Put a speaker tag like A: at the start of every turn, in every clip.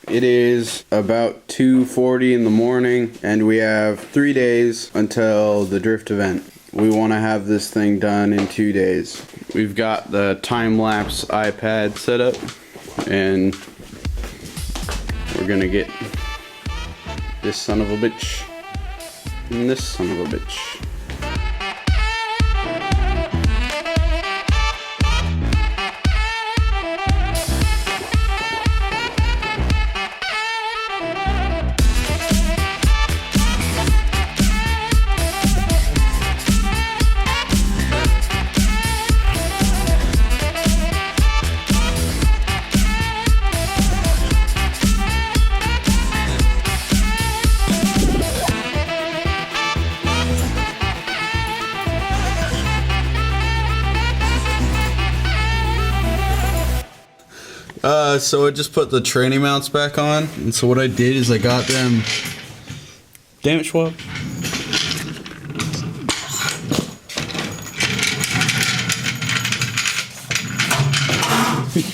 A: It is about 2:40 in the morning, and we have 3 days until the drift event. We want to have this thing done in 2 days. We've got the time-lapse iPad set up, and we're gonna get this son of a bitch and this son of a bitch. So I just put the tranny mounts back on, and so what I did is I got them. Damn it, Schwab.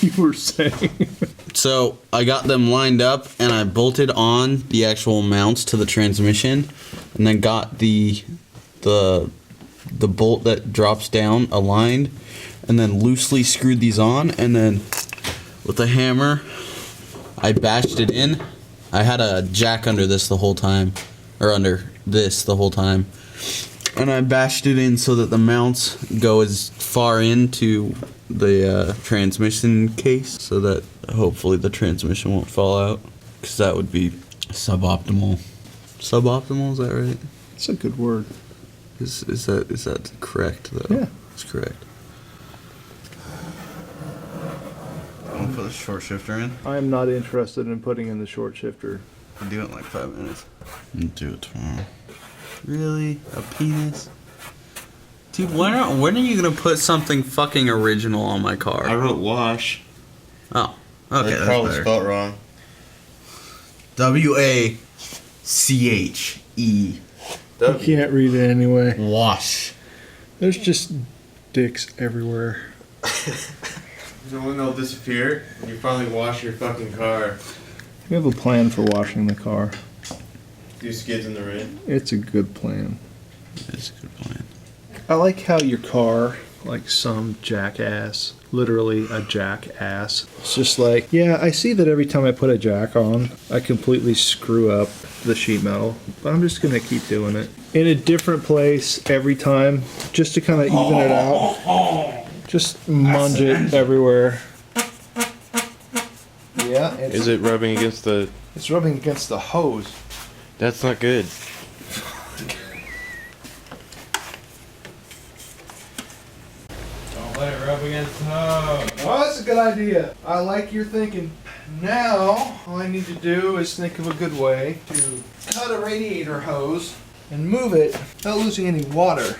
B: You were saying.
A: So I got them lined up, and I bolted on the actual mounts to the transmission, and then got the bolt that drops down aligned, and then loosely screwed these on, and then with a hammer I bashed it in. I had a jack under this the whole time, or under this the whole time, and I bashed it in so that the mounts go as far into the transmission case, so that hopefully the transmission won't fall out, because that would be suboptimal. Suboptimal, is that right?
B: It's a good word.
A: Is that correct though?
B: Yeah,
A: it's correct. I'll put a short shifter in.
B: I am not interested in putting in the short shifter.
A: I'll do it in like 5 minutes. I'll do it tomorrow. Really? A penis? Dude, when are you gonna put something fucking original on my car?
C: I wrote wash.
A: Oh, okay,
C: They
A: that's
C: probably
A: better.
C: spelled wrong.
A: WACHE.
B: You can't read it anyway.
A: Wash.
B: There's just dicks everywhere.
C: So when they'll disappear, when you finally wash your fucking car.
B: We have a plan for washing the car.
C: Do skids in the rain.
B: It's a good plan.
A: That's a good plan.
B: I like how your car, like some jackass, literally a jackass, it's just like, yeah, I see that every time I put a jack on, I completely screw up the sheet metal, but I'm just gonna keep doing it. In a different place every time, just to kind of even it out. Just munge it everywhere. Yeah,
C: Is it rubbing against the...
B: It's rubbing against the hose.
C: That's not good. Don't let it rub against the hose.
B: Oh, that's a good idea. I like your thinking. Now, all I need to do is think of a good way to cut a radiator hose and move it without losing any water. What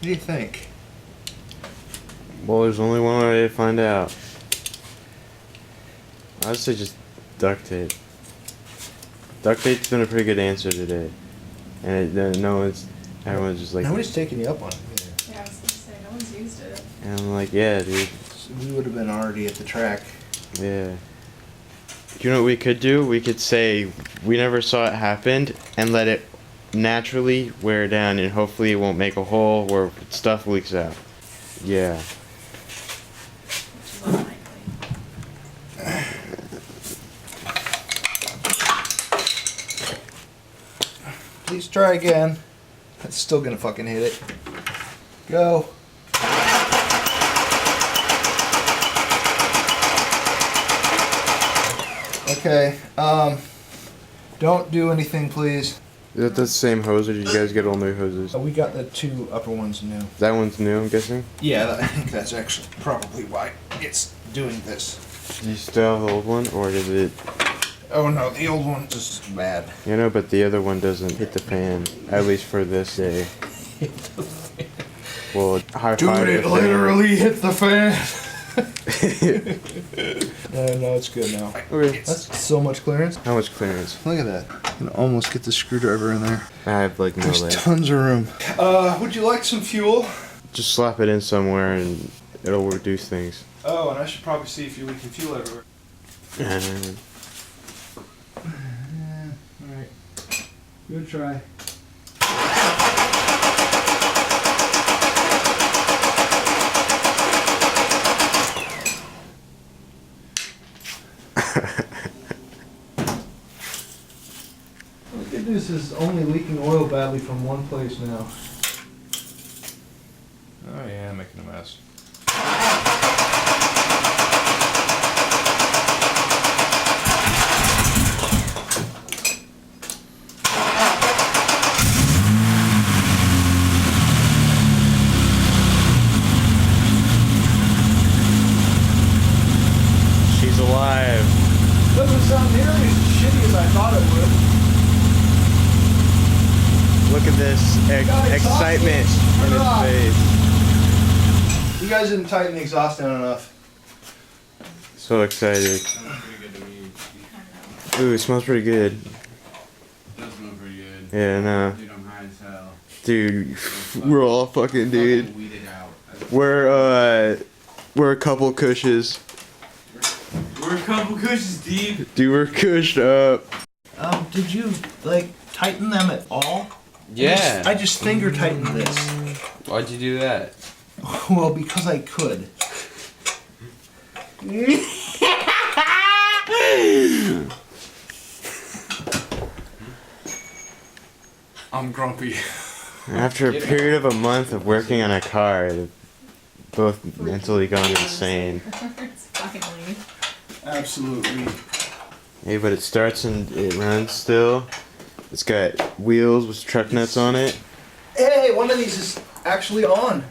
B: do you think?
C: Well, there's only one way to find out. I'd say just duct tape. Duct tape's been a pretty good answer today. And everyone's just like...
B: Nobody's taking you up on it.
D: Yeah, I was gonna say, no one's used it.
C: And I'm like, yeah, dude.
B: So we would have been already at the track.
C: Yeah. You know what we could do? We could say we never saw it happen and let it naturally wear down, and hopefully it won't make a hole where stuff leaks out. Yeah.
D: Which is unlikely.
B: Please try again. That's still gonna fucking hit it. Go. Okay, don't do anything, please.
C: Is that the same hose, or did you guys get all new hoses?
B: We got the two upper ones new.
C: That one's new, I'm guessing?
B: Yeah, I think that's actually probably why it's doing this.
C: Do you still have the old one, or did it...
B: Oh no, the old one is bad.
C: You know, but the other one doesn't hit the fan, at least for this day. Well, high
B: Dude,
C: five.
B: it literally hit the fan. No, it's good now.
C: Okay.
B: That's so much clearance.
C: How much clearance?
B: Look at that. You can almost get the screwdriver in there.
C: I have like no
B: There's
C: way.
B: tons of room. Would you like some fuel?
C: Just slap it in somewhere and it'll reduce things.
B: Oh, and I should probably see if you're leaking fuel everywhere. Alright. Good try. The good news is only leaking oil badly from one place now. Oh yeah, I'm making a mess.
C: She's alive.
B: Doesn't sound nearly as shitty as I thought it would.
C: Look at this excitement in his face.
B: You guys didn't tighten the exhaust down enough.
C: So excited.
A: Smells pretty good to me.
C: Ooh, it smells pretty good.
A: It does smell pretty good.
C: Yeah, no.
A: Dude, I'm high as hell.
C: Dude, we're all fucking dude.
A: Fucking weeded out.
C: We're a couple cushes.
A: We're a couple cushions deep.
C: Dude, we're cushed up.
B: Did you tighten them at all?
A: Yeah.
B: I just finger tightened this.
A: Why'd you do that?
B: Well, because I could.
A: I'm grumpy.
C: After a period of a month of working on a car, they've both mentally gone insane.
D: It's finally.
B: Absolutely.
C: Hey, but it starts and it runs still. It's got wheels with truck nuts on it.
B: Hey, one of these is actually on.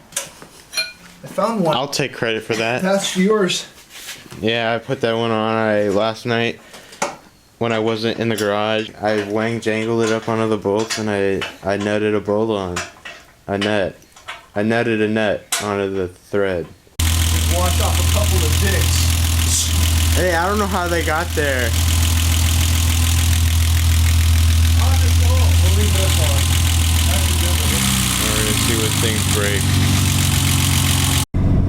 B: I found one.
C: I'll take credit for that.
B: That's yours.
C: Yeah, I put that one on last night when I wasn't in the garage. I wang jangled it up onto the bolts and I nutted a bolt on. I nutted a nut onto the thread.
B: Just washed off a couple of dicks.
C: Hey, I don't know how they got there.
B: We'll leave this on. That's a good one.
C: We're gonna see what things break.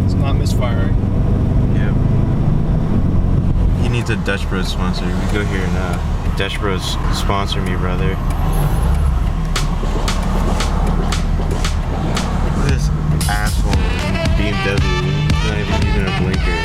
B: It's not misfiring.
C: Yep. He needs a Dutch Bros sponsor. We go here now. Dutch Bros sponsor me, brother. Look at this asshole in BMW. He's not even using a blinker.